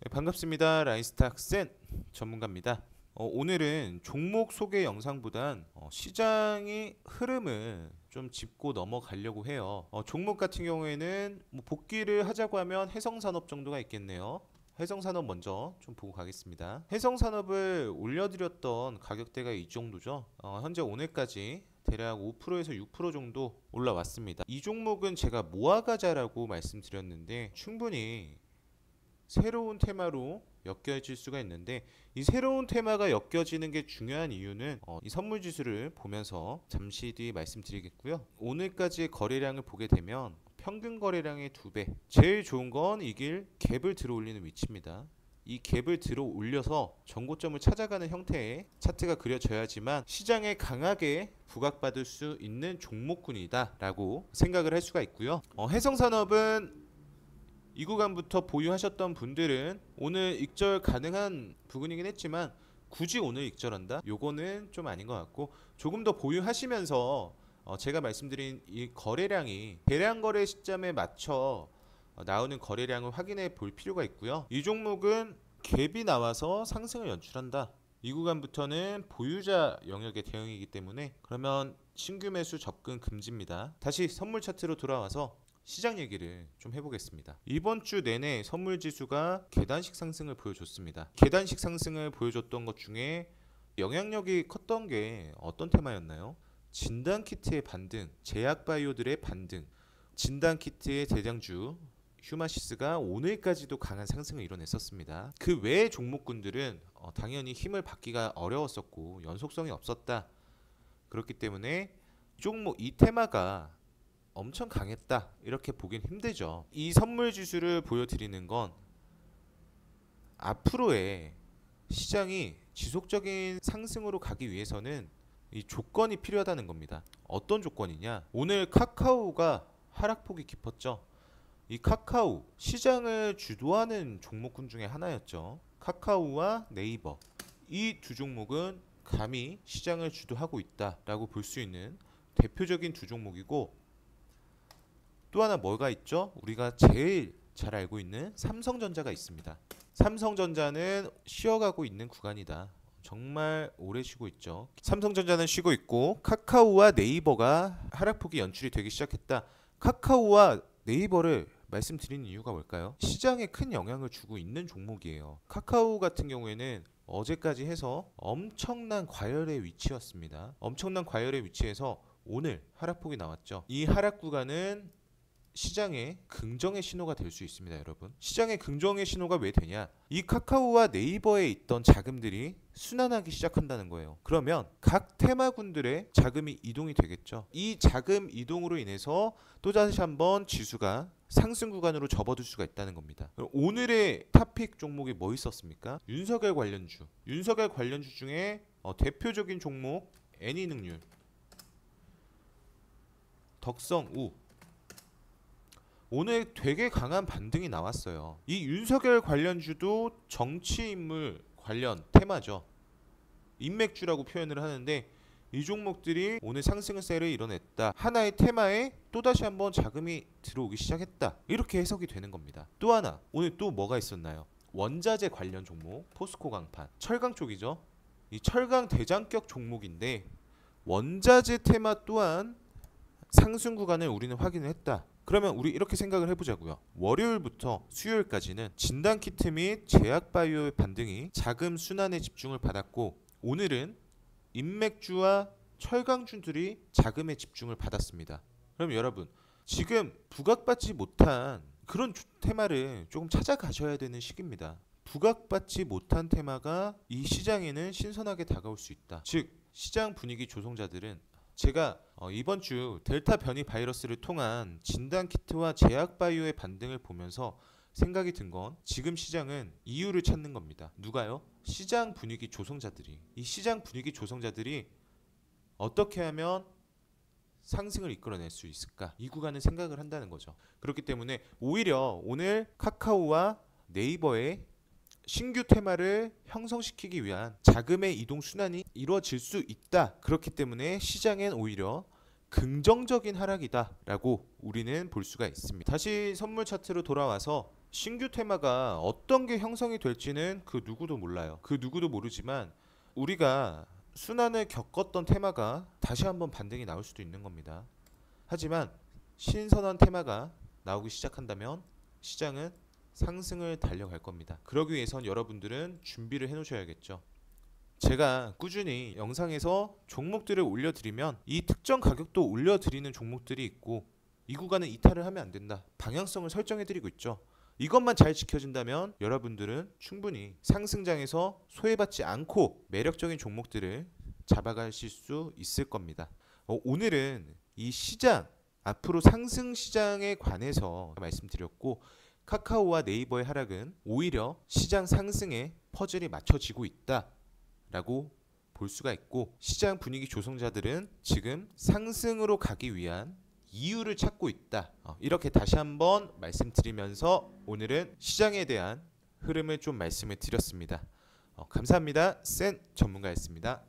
네, 반갑습니다. 라이스탁센 전문가입니다. 오늘은 종목 소개 영상보단 시장의 흐름을 좀 짚고 넘어가려고 해요. 종목 같은 경우에는 뭐 복귀를 하자고 하면 해성산업 정도가 있겠네요. 해성산업 먼저 좀 보고 가겠습니다. 해성산업을 올려드렸던 가격대가 이 정도죠. 현재 오늘까지 대략 5%에서 6% 정도 올라왔습니다. 이 종목은 제가 모아가자라고 말씀드렸는데 충분히 새로운 테마로 엮여질 수가 있는데, 이 새로운 테마가 엮여지는 게 중요한 이유는 이 선물 지수를 보면서 잠시 뒤 말씀드리겠고요. 오늘까지의 거래량을 보게 되면 평균 거래량의 2배, 제일 좋은 건 이길 갭을 들어 올리는 위치입니다. 이 갭을 들어 올려서 전고점을 찾아가는 형태의 차트가 그려져야지만 시장에 강하게 부각받을 수 있는 종목군이다 라고 생각을 할 수가 있고요. 해성산업은 이 구간부터 보유하셨던 분들은 오늘 익절 가능한 부분이긴 했지만 굳이 오늘 익절한다? 요거는 좀 아닌 것 같고, 조금 더 보유하시면서 제가 말씀드린 이 거래량이 대량 거래 시점에 맞춰 나오는 거래량을 확인해 볼 필요가 있고요. 이 종목은 갭이 나와서 상승을 연출한다. 이 구간부터는 보유자 영역의 대응이기 때문에 그러면 신규 매수 접근 금지입니다. 다시 선물 차트로 돌아와서 시장 얘기를 좀 해보겠습니다. 이번 주 내내 선물 지수가 계단식 상승을 보여줬습니다. 계단식 상승을 보여줬던 것 중에 영향력이 컸던 게 어떤 테마였나요? 진단키트의 반등, 제약바이오들의 반등, 진단키트의 대장주 휴마시스가 오늘까지도 강한 상승을 이뤄냈었습니다. 그 외의 종목군들은 당연히 힘을 받기가 어려웠었고 연속성이 없었다. 그렇기 때문에 종목 이 테마가 엄청 강했다 이렇게 보긴 힘들죠. 이 선물 지수를 보여드리는 건 앞으로의 시장이 지속적인 상승으로 가기 위해서는 이 조건이 필요하다는 겁니다. 어떤 조건이냐? 오늘 카카오가 하락폭이 깊었죠. 이 카카오 시장을 주도하는 종목군 중에 하나였죠. 카카오와 네이버, 이 두 종목은 감히 시장을 주도하고 있다라고 볼 수 있는 대표적인 두 종목이고, 또 하나 뭐가 있죠? 우리가 제일 잘 알고 있는 삼성전자가 있습니다. 삼성전자는 쉬어가고 있는 구간이다. 정말 오래 쉬고 있죠. 삼성전자는 쉬고 있고 카카오와 네이버가 하락폭이 연출이 되기 시작했다. 카카오와 네이버를 말씀드리는 이유가 뭘까요? 시장에 큰 영향을 주고 있는 종목이에요. 카카오 같은 경우에는 어제까지 해서 엄청난 과열의 위치였습니다. 엄청난 과열의 위치에서 오늘 하락폭이 나왔죠. 이 하락 구간은 시장의 긍정의 신호가 될 수 있습니다, 여러분. 시장의 긍정의 신호가 왜 되냐? 이 카카오와 네이버에 있던 자금들이 순환하기 시작한다는 거예요. 그러면 각 테마군들의 자금이 이동이 되겠죠. 이 자금 이동으로 인해서 또다시 한번 지수가 상승 구간으로 접어들 수가 있다는 겁니다. 오늘의 탑픽 종목이 뭐 있었습니까? 윤석열 관련주. 윤석열 관련주 중에 대표적인 종목 애니능률, 덕성우, 오늘 되게 강한 반등이 나왔어요. 이 윤석열 관련주도 정치인물 관련 테마죠. 인맥주라고 표현을 하는데 이 종목들이 오늘 상승세를 이뤄냈다. 하나의 테마에 또다시 한번 자금이 들어오기 시작했다. 이렇게 해석이 되는 겁니다. 또 하나, 오늘 또 뭐가 있었나요? 원자재 관련 종목, 포스코 강판, 철강 쪽이죠. 이 철강 대장격 종목인데 원자재 테마 또한 상승 구간을 우리는 확인을 했다. 그러면 우리 이렇게 생각을 해보자고요. 월요일부터 수요일까지는 진단키트 및 제약바이오의 반등이 자금 순환에 집중을 받았고, 오늘은 인맥주와 철강주들이 자금에 집중을 받았습니다. 그럼 여러분, 지금 부각받지 못한 그런 테마를 조금 찾아가셔야 되는 시기입니다. 부각받지 못한 테마가 이 시장에는 신선하게 다가올 수 있다. 즉 시장 분위기 조성자들은, 제가 이번 주 델타 변이 바이러스를 통한 진단키트와 제약바이오의 반등을 보면서 생각이 든 건, 지금 시장은 이유를 찾는 겁니다. 누가요? 시장 분위기 조성자들이. 이 시장 분위기 조성자들이 어떻게 하면 상승을 이끌어낼 수 있을까? 이 구간을 생각을 한다는 거죠. 그렇기 때문에 오히려 오늘 카카오와 네이버의 신규 테마를 형성시키기 위한 자금의 이동 순환이 이루어질 수 있다. 그렇기 때문에 시장엔 오히려 긍정적인 하락이다 라고 우리는 볼 수가 있습니다. 다시 선물 차트로 돌아와서 신규 테마가 어떤 게 형성이 될지는 그 누구도 몰라요. 그 누구도 모르지만 우리가 순환을 겪었던 테마가 다시 한번 반등이 나올 수도 있는 겁니다. 하지만 신선한 테마가 나오기 시작한다면 시장은 상승을 달려갈 겁니다. 그러기 위해선 여러분들은 준비를 해 놓으셔야겠죠. 제가 꾸준히 영상에서 종목들을 올려드리면 이 특정 가격도 올려드리는 종목들이 있고, 이 구간은 이탈을 하면 안 된다, 방향성을 설정해드리고 있죠. 이것만 잘 지켜진다면 여러분들은 충분히 상승장에서 소외받지 않고 매력적인 종목들을 잡아가실 수 있을 겁니다. 오늘은 이 시장, 앞으로 상승 시장에 관해서 말씀드렸고, 카카오와 네이버의 하락은 오히려 시장 상승에 퍼즐이 맞춰지고 있다 라고 볼 수가 있고, 시장 분위기 조성자들은 지금 상승으로 가기 위한 이유를 찾고 있다, 이렇게 다시 한번 말씀드리면서 오늘은 시장에 대한 흐름을 좀 말씀을 드렸습니다. 감사합니다. 센 전문가였습니다.